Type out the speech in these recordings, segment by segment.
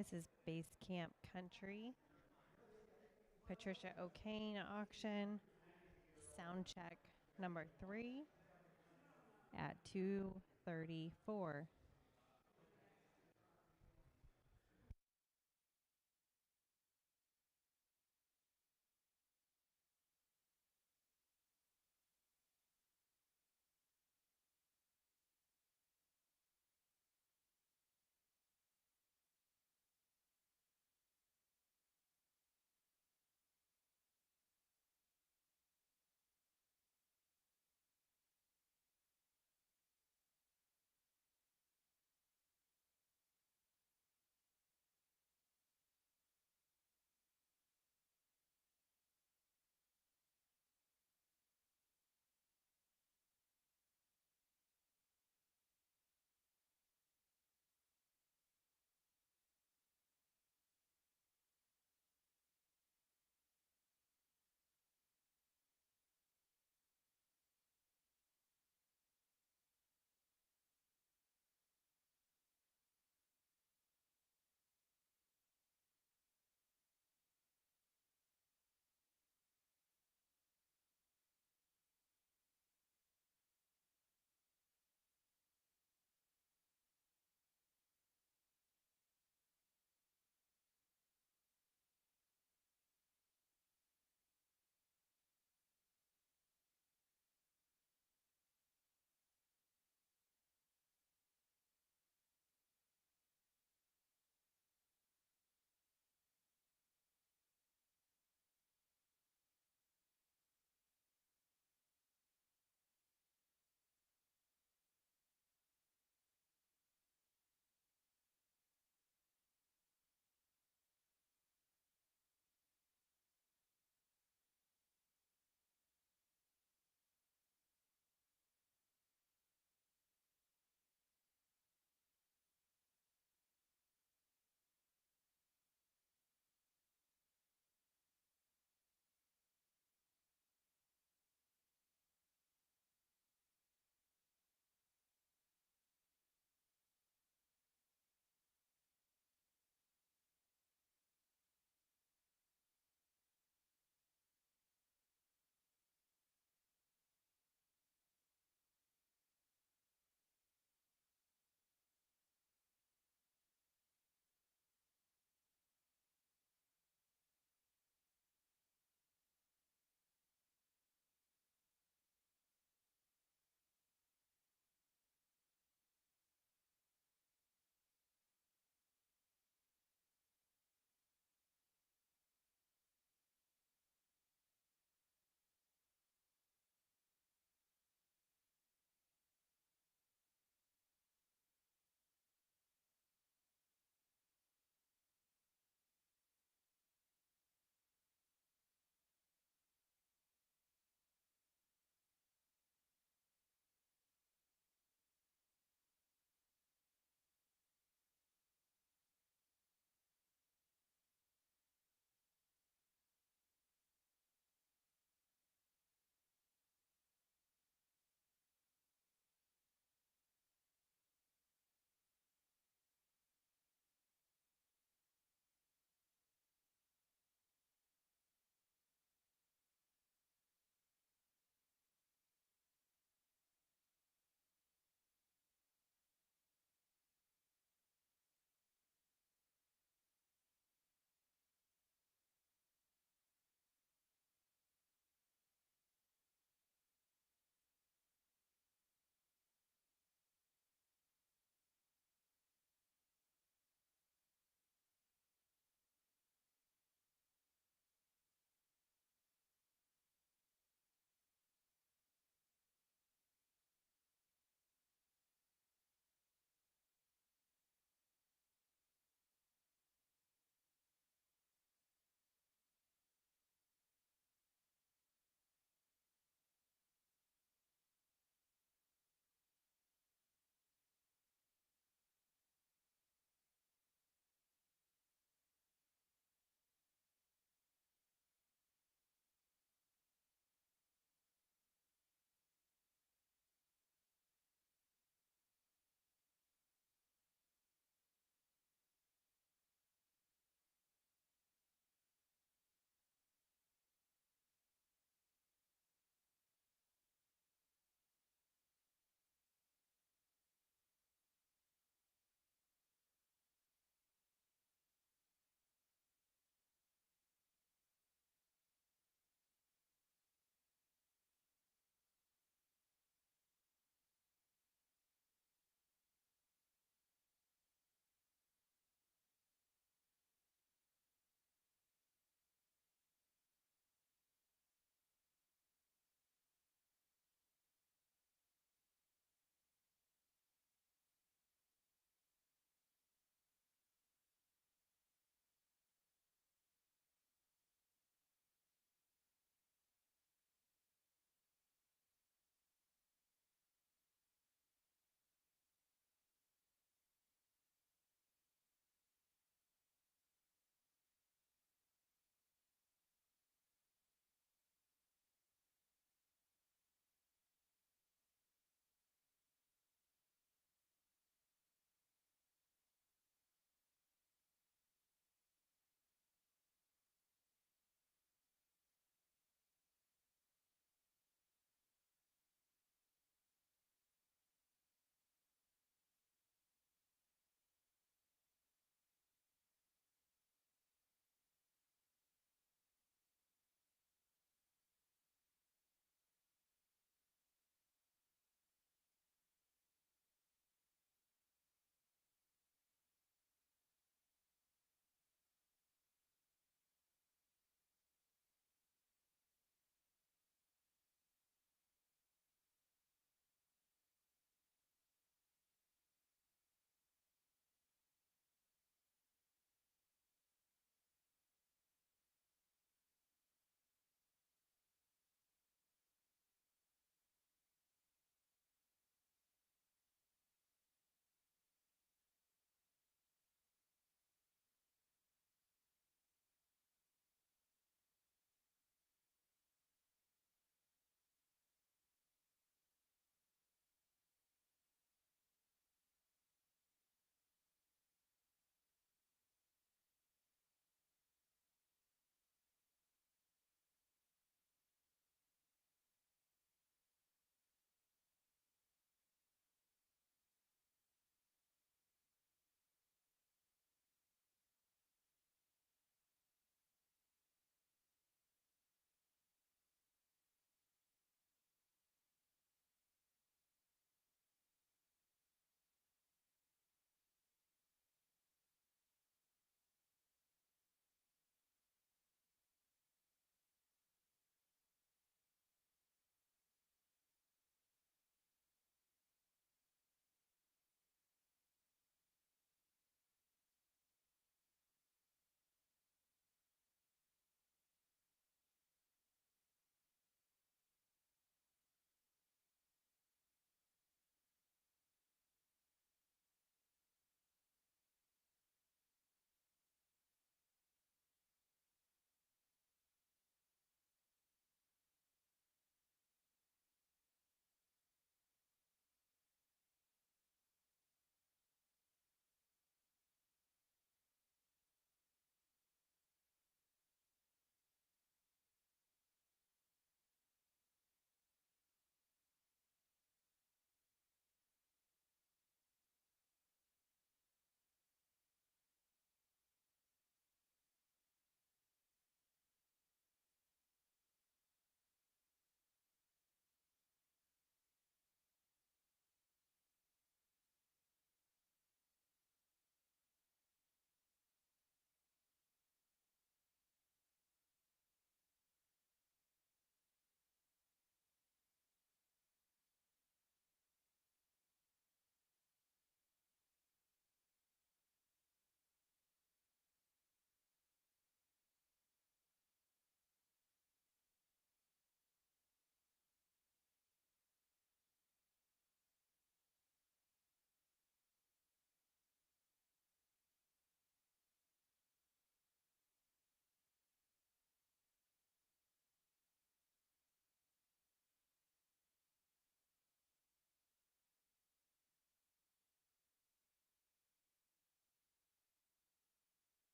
This is Base Camp Country. Patricia Okane auction. Sound check number 3 at 2:34.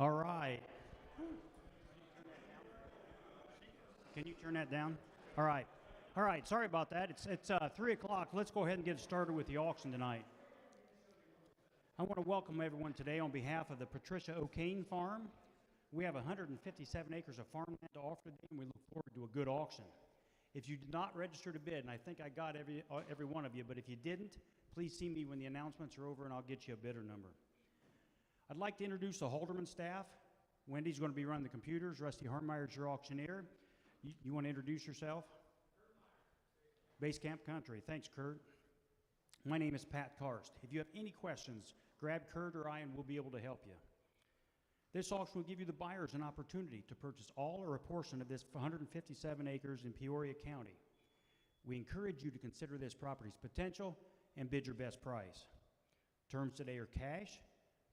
All right. Can you turn that down? All right. All right. Sorry about that. It's 3 o'clock. Let's go ahead and get started with the auction tonight. I want to welcome everyone today on behalf of the Patricia Okane Farm. We have 157 acres of farmland to offer today, and we look forward to a good auction. If you did not register to bid, and I think I got every one of you, but if you didn't, please see me when the announcements are over, and I'll get you a bidder number. I'd like to introduce the Halderman staff. Wendy's going to be running the computers. Rusty Harmeyer's your auctioneer. You want to introduce yourself? Base Camp Country. Thanks, Kurt. My name is Pat Karst. If you have any questions, grab Kurt or I, and we'll be able to help you. This auction will give you the buyers an opportunity to purchase all or a portion of this 157 acres in Peoria County. We encourage you to consider this property's potential and bid your best price. Terms today are cash,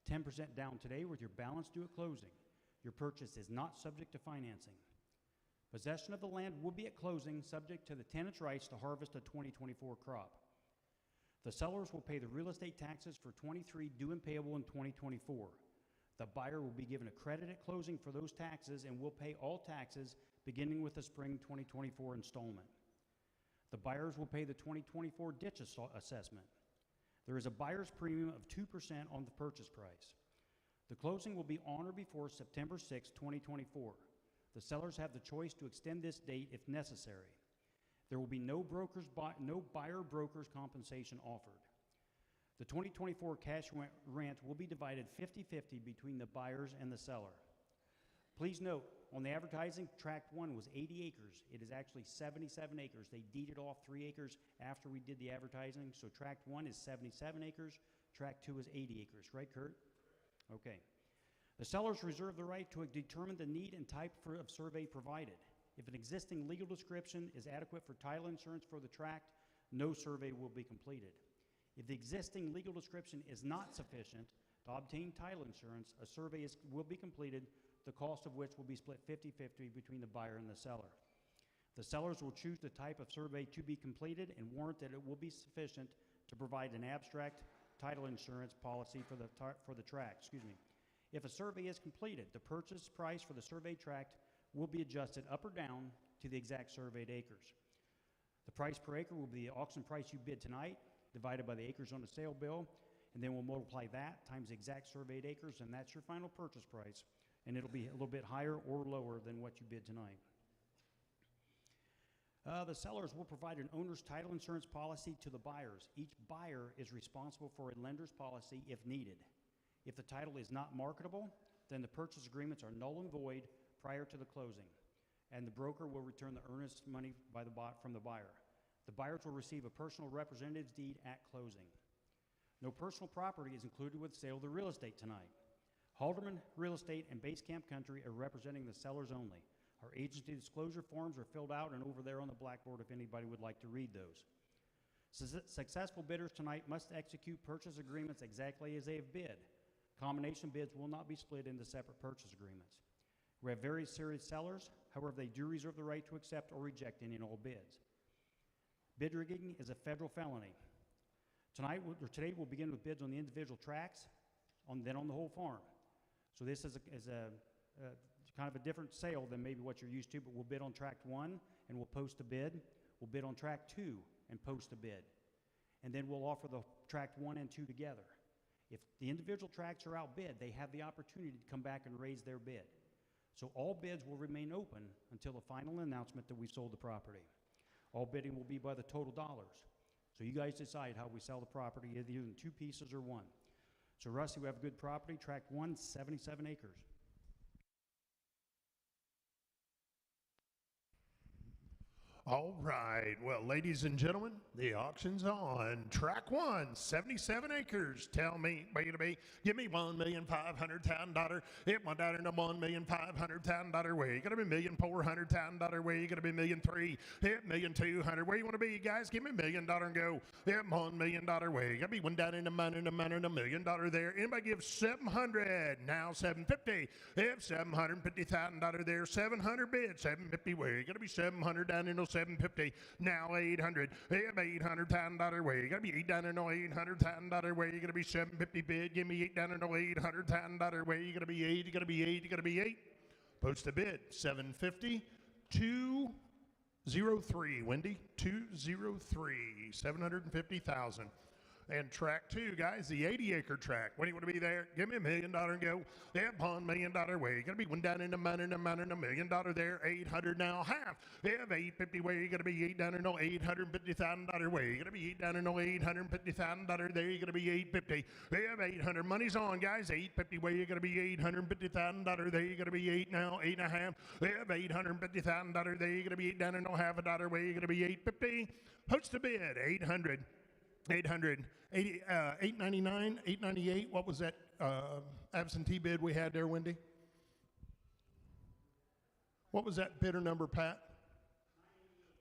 10% down today with your balance due at closing. Your purchase is not subject to financing. Possession of the land will be at closing, subject to the tenant's rights to harvest a 2024 crop. The sellers will pay the real estate taxes for 23 due and payable in 2024. The buyer will be given a credit at closing for those taxes and will pay all taxes beginning with the spring 2024 installment. The buyers will pay the 2024 ditch assessment. There is a buyer's premium of 2% on the purchase price. The closing will be on or before September 6, 2024. The sellers have the choice to extend this date if necessary. There will be no buyer broker's compensation offered. The 2024 cash rent will be divided 50-50 between the buyers and the seller. Please note, on the advertising, Tract 1 was 80 acres. It is actually 77 acres. They deeded off 3 acres after we did the advertising, so Tract 1 is 77 acres, Tract 2 is 80 acres. Right, Kurt? Okay. The sellers reserve the right to determine the need and type of survey provided. If an existing legal description is adequate for title insurance for the tract, no survey will be completed. If the existing legal description is not sufficient to obtain title insurance, a survey will be completed, the cost of which will be split 50-50 between the buyer and the seller. The sellers will choose the type of survey to be completed and warrant that it will be sufficient to provide an abstract title insurance policy for the tract. If a survey is completed, the purchase price for the survey tract will be adjusted up or down to the exact surveyed acres. The price per acre will be the auction price you bid tonight, divided by the acres on the sale bill, and then we'll multiply that times the exact surveyed acres, and that's your final purchase price, and it'll be a little bit higher or lower than what you bid tonight. The sellers will provide an owner's title insurance policy to the buyers. Each buyer is responsible for a lender's policy if needed. If the title is not marketable, then the purchase agreements are null and void prior to the closing, and the broker will return the earnest money from the buyer. The buyers will receive a personal representative's deed at closing. No personal property is included with the sale of the real estate tonight. Halderman Real Estate and Base Camp Country are representing the sellers only. Our agency disclosure forms are filled out and over there on the blackboard if anybody would like to read those. Successful bidders tonight must execute purchase agreements exactly as they have bid. Combination bids will not be split into separate purchase agreements. We have very serious sellers, however, they do reserve the right to accept or reject any and all bids. Bid rigging is a federal felony. Today we'll begin with bids on the individual tracts, then on the whole farm. So this is a kind of a different sale than maybe what you're used to, but we'll bid on Tract 1 and we'll post a bid. We'll bid on Tract 2 and post a bid. And then we'll offer the Tract 1 and 2 together. If the individual tracts are outbid, they have the opportunity to come back and raise their bid. So all bids will remain open until the final announcement that we've sold the property. All bidding will be by the total dollars. So you guys decide how we sell the property, either in 2 pieces or 1. So Rusty, we have good property. Tract 1, 77 acres. All right, well, ladies and gentlemen, the auction's on. Track 1, 77 acres. Tell me, give me $1,500,000. It went down into $1,500,000 way. You gotta be $1,400,000 way. You gotta be $1,300,000. Hit $1,200,000. Where you wanna be, you guys? Give me $1 million and go. Hit $1 million way. You gotta be one down in the money and $1 million there. Anybody give 700? Now 750. If $750,000 there, 700 bid, 750 way. You gotta be 700 down in those 750. Now 800. Hit $800 way. You gotta be $8 down and no $800 way. You gotta be $750 bid. Give me $8 down and no $800 way. You gotta be 8. You gotta be 8. You gotta be 8. Post a bid. $750. 203. Wendy. 203. 750,000. And track 2, guys, the 80-acre track. When do you want to be there? Give me $1 million and go. Yeah, upon $1 million way. You got to be one down in the mountain, $1 million there. 800 now, half. Yeah, 850 way. You got to be 8 down in no $850,000 way. You got to be 8 down in no $850,000 there. You got to be 850. Yeah, 800. Money's on, guys. 850 way. You got to be $850,000 there. You got to be 8 now, 8 and a half. Yeah, $850,000 there. You got to be 8 down in no half a dollar way. You got to be 850. Post a bid. 800. 800, 899, 898. What was that absentee bid we had there, Wendy? What was that bidder number, Pat?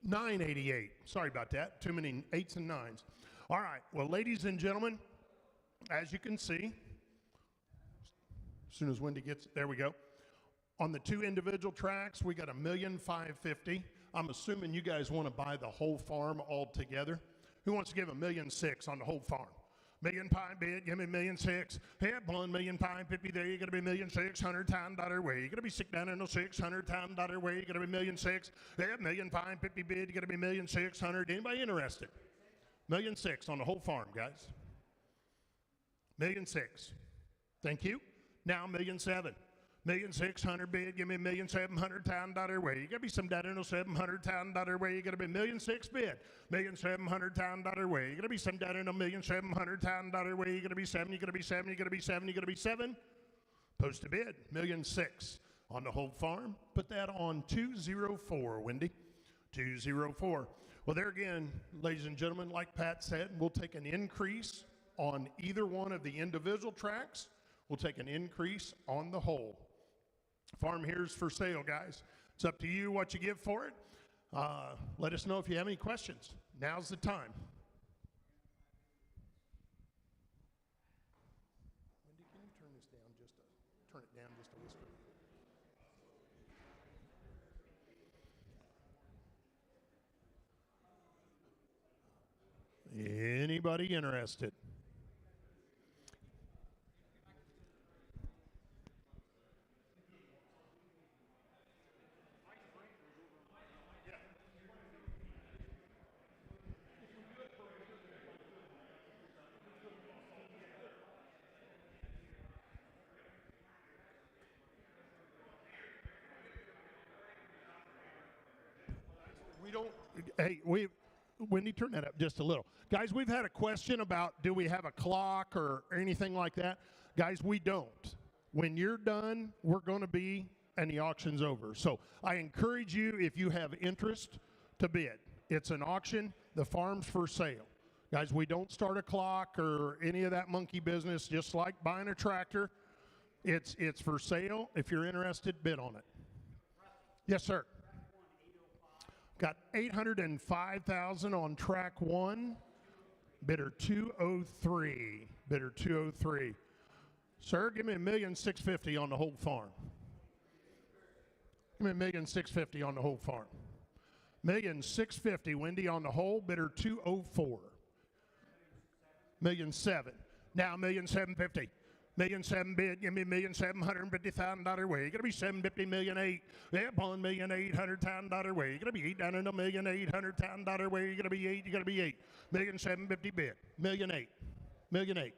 988. Sorry about that. Too many 8s and 9s. All right. Well, ladies and gentlemen, as you can see, as soon as Wendy gets, there we go. On the 2 individual tracks, we got $1,550,000. I'm assuming you guys want to buy the whole farm all together. Who wants to give $1,600,000 on the whole farm? $1,000,000 bid, give me $1,600,000. Yeah, $1,550,000 there. You got to be $1,600,000 way. You got to be $6 down in the $600,000 way. You got to be $1,600,000. Yeah, $1,550,000 bid. You got to be $1,600,000. Anybody interested? $1,600,000 on the whole farm, guys. $1,600,000. Thank you. Now $1,700,000. $1,600,000 bid, give me $1,700,000 way. You gotta be some data in $700,000 way. You gotta be $1,600,000 bid, $1,700,000 way. You gotta be some data in $1,700,000 way. You gotta be 7. You gotta be 7. You gotta be 7. You gotta be 7. Post a bid, $1,600,000 on the whole farm. Put that on 204, Wendy. 204. Well, there again, ladies and gentlemen, like Pat said, we'll take an increase on either one of the individual tracks. We'll take an increase on the whole. Farm here's for sale, guys. It's up to you what you give for it. Let us know if you have any questions. Now's the time. Wendy, can you turn this down just a, turn it down just a whisper? Anybody interested? Wendy, turn that up just a little. Guys, we've had a question about do we have a clock or anything like that. Guys, we don't. When you're done, we're going to be, and the auction's over. So I encourage you, if you have interest, to bid. It's an auction. The farm's for sale. Guys, we don't start a clock or any of that monkey business, just like buying a tractor. It's for sale. If you're interested, bid on it. Yes, sir. Got $805,000 on track 1. Bidder 203. Bidder 203. Sir, give me $1,650,000 on the whole farm. Give me $1,650,000 on the whole farm. $1,650,000, Wendy, on the whole. Bidder 204. $1,700,000. Now $1,750,000. $1,700,000 bid, give me $1,750,000 way. You gotta be $750,000, $1,800,000. Yeah, upon $1,800,000 way. You gotta be 8 down in the $1,800,000 way. You gotta be 8. You gotta be 8. $1,750,000 bid, $1,800,000. $1,800,000.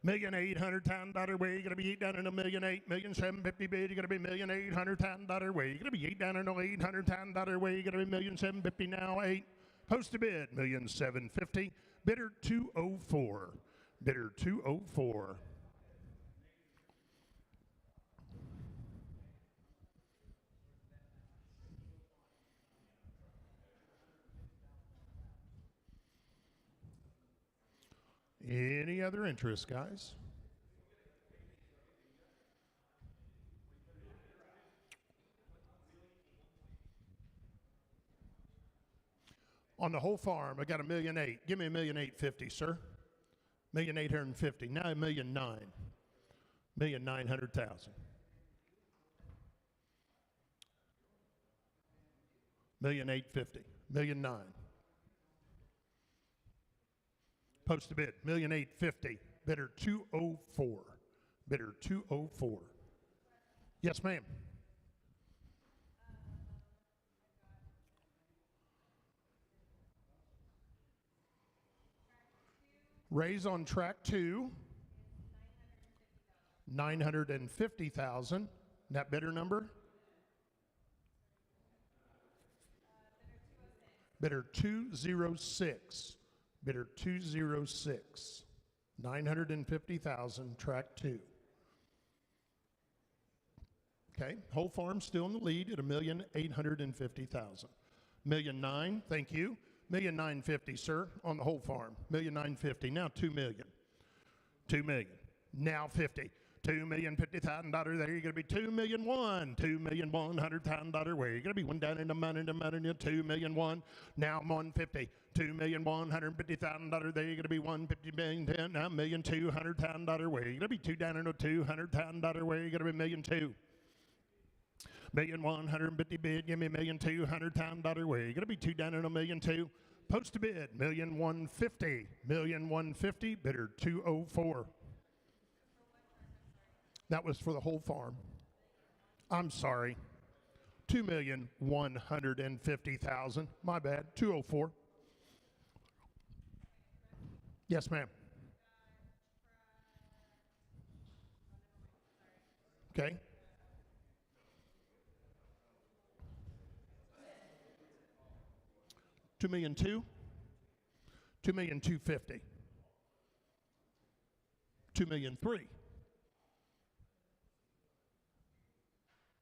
$1,800,000 way. You gotta be 8 down in the $1,800,000. $1,750,000 bid. You gotta be $1,800,000 way. You gotta be 8 down in the $800,000 way. You gotta be $1,750,000 now. 8. Post a bid, $1,750,000. Bidder 204. Bidder 204. Any other interest, guys? On the whole farm, I got $1,800,000. Give me $1,850,000, sir. $1,850,000. Now $1,900,000. $1,900,000. $1,850,000. $1,900,000. Post to bid, $1,850,000. Bidder 204. Bidder 204. Yes, ma'am. Raise on track 2, $950,000. That bidder number? Bidder 206. Bidder 206. $950,000, track 2. Okay, whole farm still in the lead at $1,850,000. $1,900,000, thank you. $1,950,000, sir, on the whole farm. $1,950,000. Now $2 million. $2 million. Now 50. $2,050,000. There you're gonna be $2,000,001. $2,100,000. Where you're gonna be one down in the money, $2,000,001. Now 150. $2,150,000. There you're gonna be $150,000,010. Now $1,200,000. Where you're gonna be two down in the $200,000. Where you're gonna be $1,200,000. $1,150,000 bid, give me $1,200,000. Where you're gonna be two down in $1,200,000. Post to bid, $1,150,000. $1,150,000, bidder 204. That was for the whole farm. I'm sorry. $2,150,000. My bad. 204. Yes, ma'am. Okay. $2,200,000. $2,250,000. $2,300,000.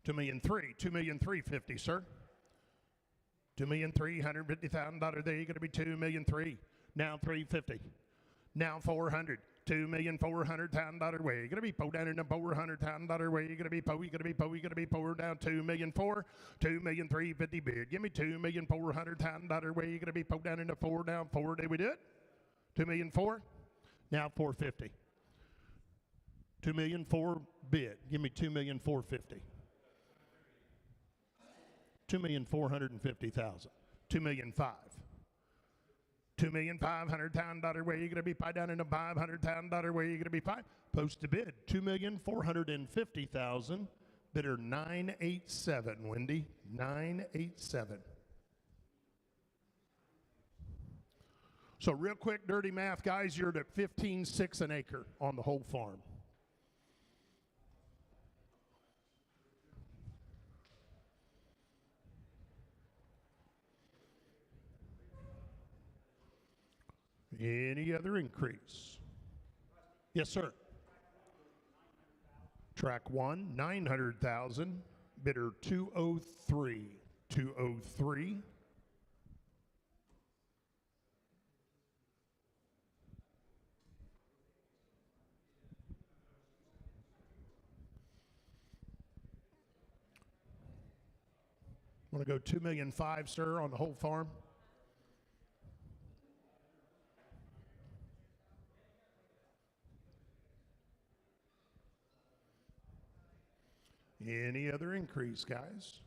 $2,300,000. $2,350,000, sir. $2,350,000. There you're going to be $2,300,000. Now $350,000. Now $400,000. $2,400,000. Where you're going to be pulled down in the $400,000. Where you're going to be pulled. You're going to be pulled. You're going to be pulled down $2,400,000. $2,350,000 bid. Give me $2,400,000. Where you're going to be pulled down in the $4 down 4. Did we do it? $2,400,000. Now $450,000. $2,400,000 bid. Give me $2,450,000. $2,450,000. $2,500,000. $2,500,000. Where you going to be paid down in the $500,000? Where you going to be paid? Post to bid. $2,450,000. Bidder 987. Wendy, 987. So real quick, dirty math, guys. You're at $15,600 an acre on the whole farm. Any other increase? Yes, sir. Track 1, $900,000. Bidder 203. 203. Want to go $2,500,000, sir, on the whole farm? Any other increase, guys?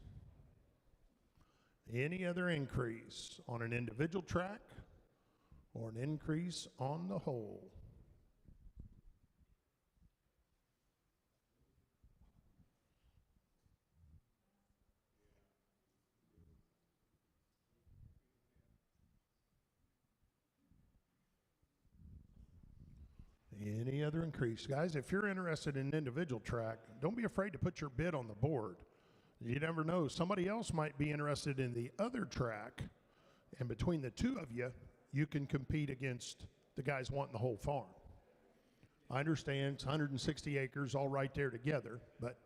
Any other increase on an individual track or an increase on the whole? Any other increase? Guys, if you're interested in an individual track, don't be afraid to put your bid on the board. You never know. Somebody else might be interested in the other track, and between the two of you, you can compete against the guys wanting the whole farm. I understand it's 160 acres all right there together, but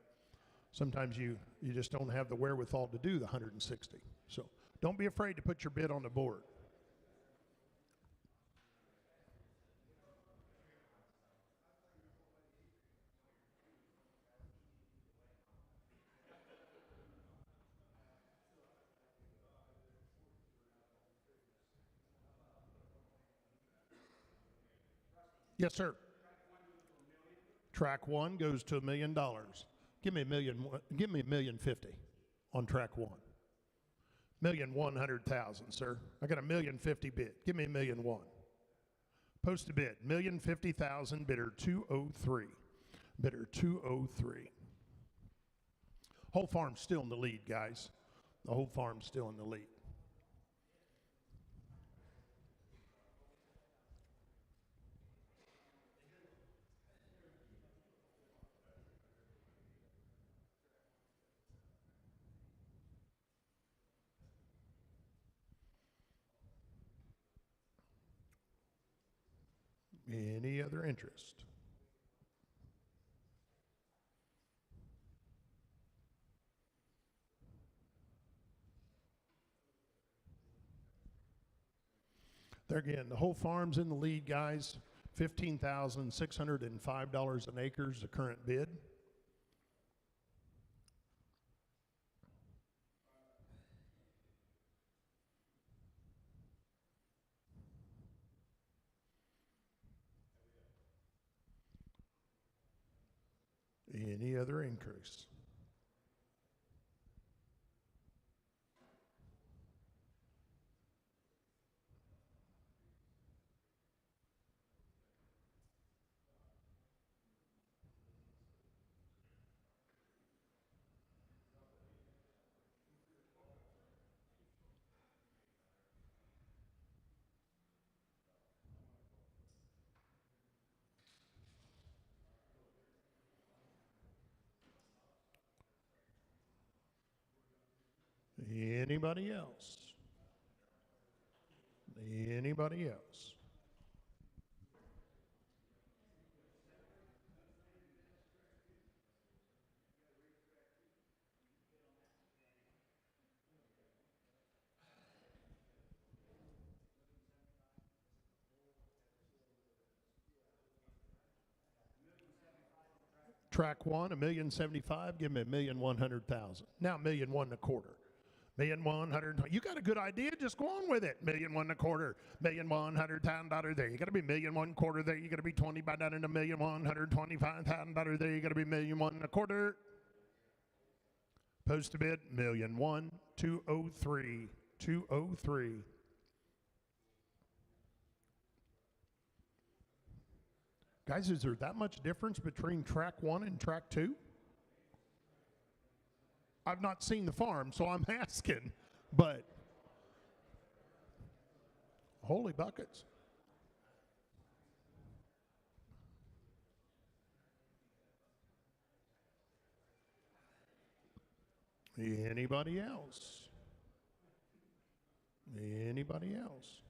sometimes you just don't have the wherewithal to do the 160. So don't be afraid to put your bid on the board. Yes, sir. Track 1 goes to $1 million. Give me $1,050,000 on track 1. $1,100,000, sir. I got $1,050,000 bid. Give me $1,100,000. Post a bid, $1,050,000, bidder 203. Bidder 203. Whole farm's still in the lead, guys. The whole farm's still in the lead. Any other interest? There again, the whole farm's in the lead, guys. $15,605 an acre is the current bid. Any other increase? Anybody else? Anybody else? Track one, $1,075,000. Give me $1,100,000. Now $1,125,000. $1,100,000. You got a good idea? Just go on with it. $1,125,000. $1,100,000 there. You got to be $1,125,000 there. You got to be 20 by down into $1,125,000 there. You got to be $1,125,000. Post a bid, $1,102,03. 203. Guys, is there that much difference between track one and track two? I've not seen the farm, so I'm asking, but holy buckets. Anybody else? Anybody else?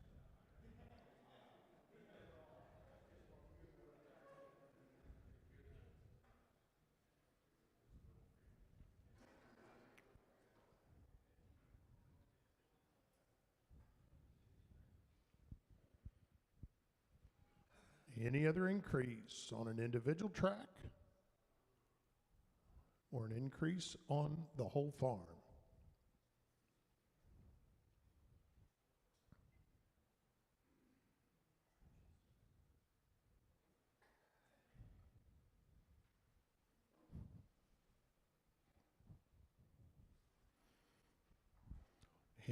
Any other increase on an individual track or an increase on the whole farm?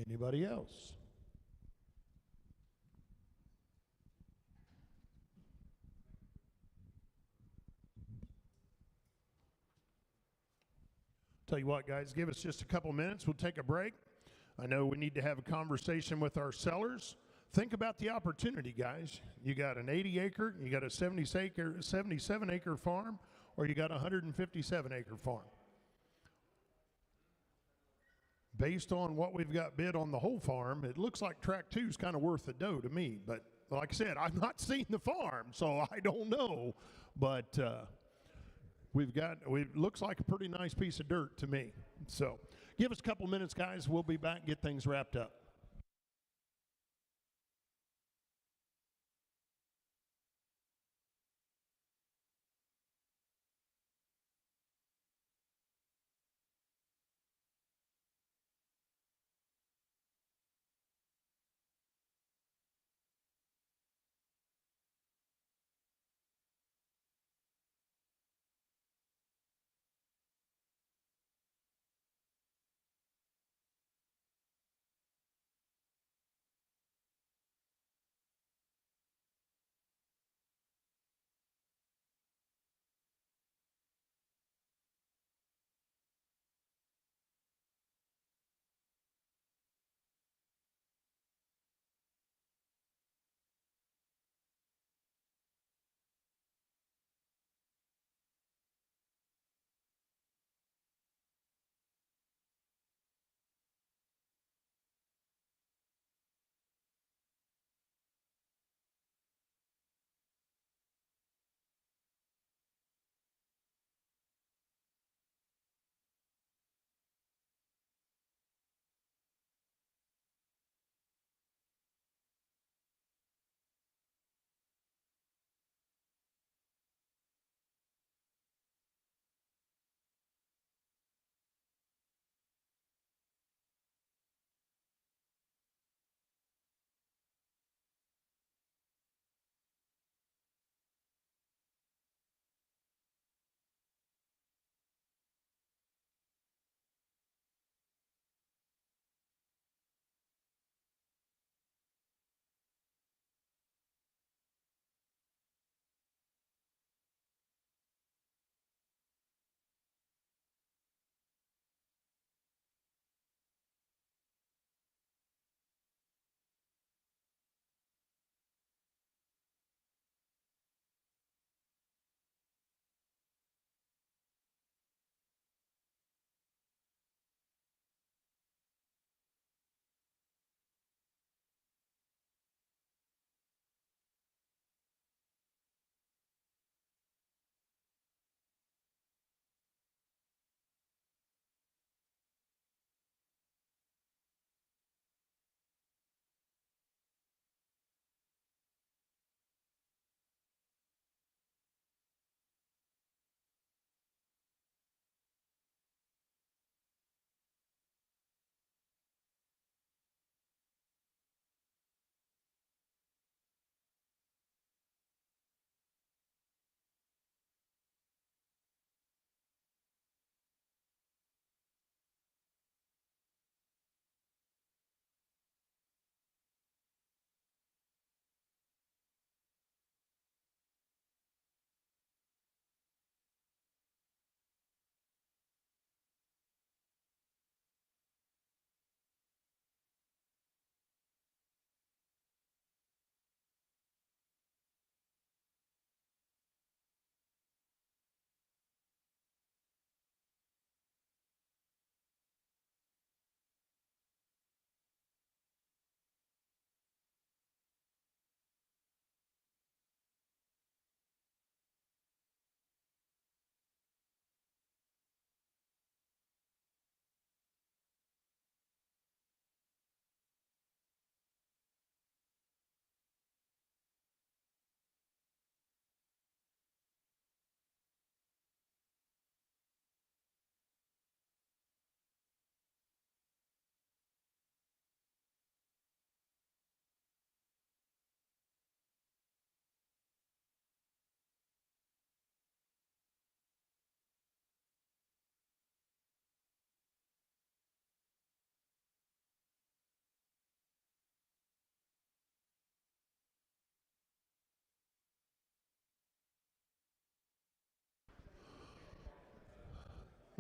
Anybody else? Tell you what, guys, give us just a couple minutes. We'll take a break. I know we need to have a conversation with our sellers. Think about the opportunity, guys. You got an 80 acre, you got a 77 acre farm, or you got a 157 acre farm. Based on what we've got bid on the whole farm, it looks like track two is kind of worth the dough to me. But like I said, I've not seen the farm, so I don't know. But looks like a pretty nice piece of dirt to me. So give us a couple minutes, guys. We'll be back, get things wrapped up.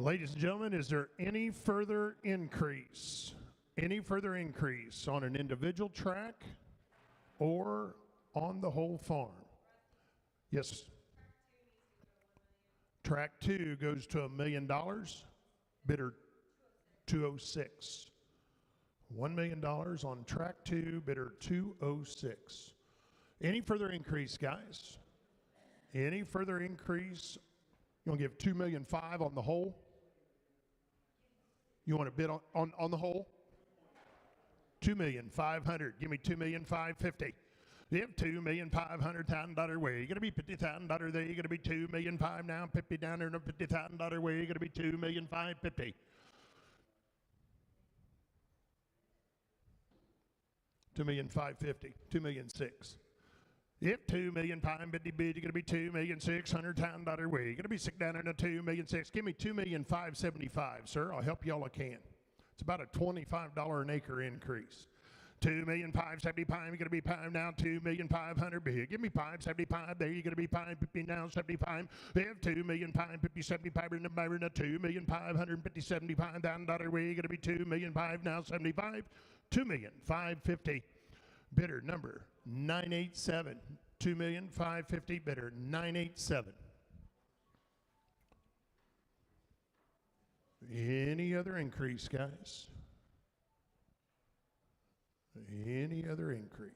Ladies and gentlemen, is there any further increase? Any further increase on an individual track or on the whole farm? Yes. Track 2 goes to $1 million. Bidder 206. $1 million on track 2, bidder 206. Any further increase, guys? Any further increase? You want to give $2.5 million on the whole? You want to bid on the whole? $2,500,000. Give me $2,550,000. You have $2,500,000 where you're going to be $50,000 there. You're going to be $2,500,000 now. 50 down there, no $50,000 where you're going to be $2,550,000. $2,550,000. $2,600,000. If $2,550,000 bid, you're going to be $2,600,000 where you're going to be sick down there to $2,600,000. Give me $2,575,000, sir. I'll help you all I can. It's about a $25 an acre increase. $2,575,000, you're going to be $5 now, $2,500,000 bid. Give me $575,000 there, you're going to be $550,000 now, $75,000. We have $2,550,000, in the buyer now, $2,550,000, where you're going to be $2,500,000 now, $75,000. $2,550,000. Bidder number 987. $2,550,000, bidder 987. Any other increase, guys? Any other increase?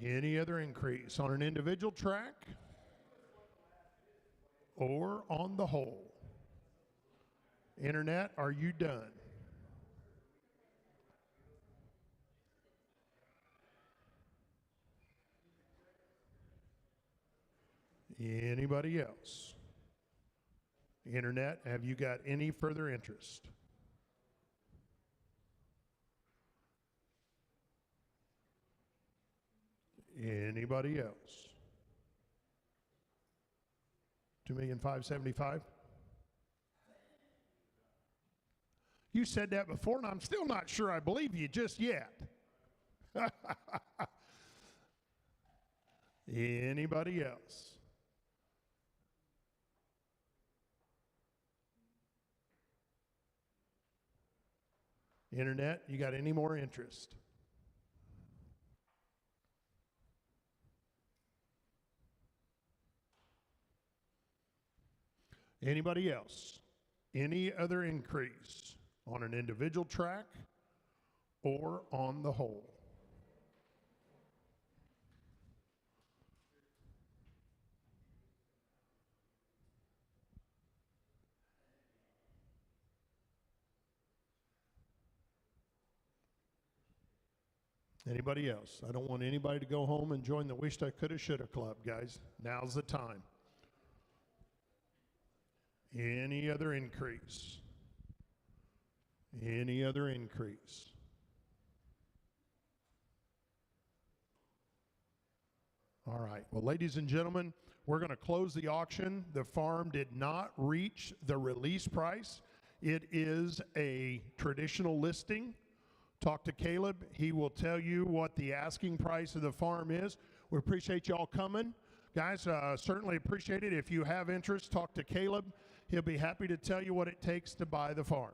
Any other increase on an individual track or on the whole? Internet, are you done? Anybody else? Internet, have you got any further interest? Anybody else? $2,575,000. You said that before, and I'm still not sure I believe you just yet. Anybody else? Internet, you got any more interest? Anybody else? Any other increase on an individual track or on the whole? Anybody else? I don't want anybody to go home and join the Wished I Coulda Shoulda Club, guys. Now's the time. Any other increase? Any other increase? All right. Well, ladies and gentlemen, we're going to close the auction. The farm did not reach the release price. It is a traditional listing. Talk to Caleb. He will tell you what the asking price of the farm is. We appreciate y'all coming. Guys, certainly appreciate it. If you have interest, talk to Caleb. He'll be happy to tell you what it takes to buy the farm.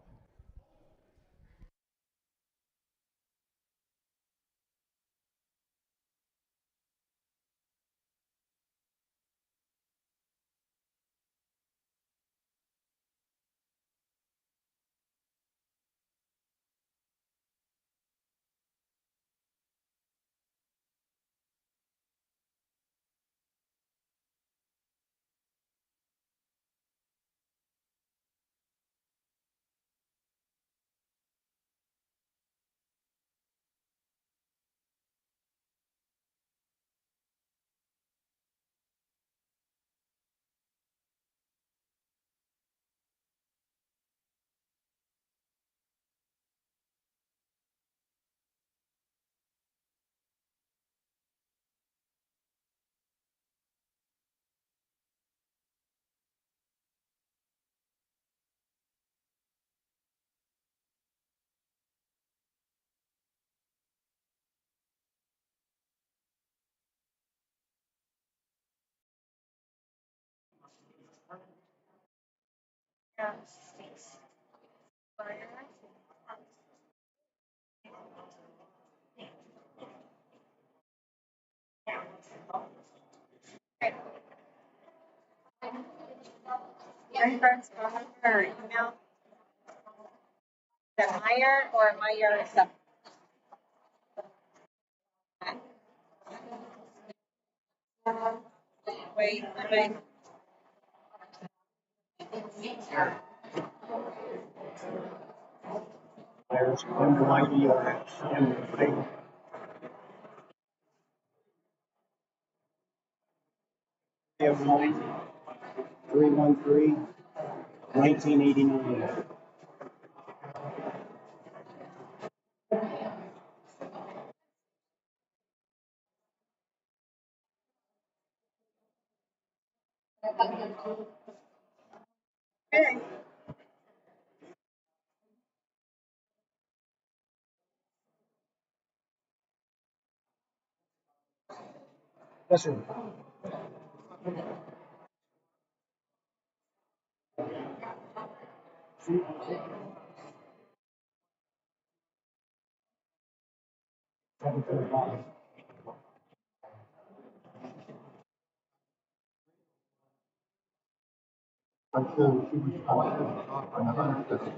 Reference phone or email? Is it Meyer or Meyer is the wait, wait. There's MYERX, M3, 313, 1989. Okay. Yes, sir. Until she was on 150.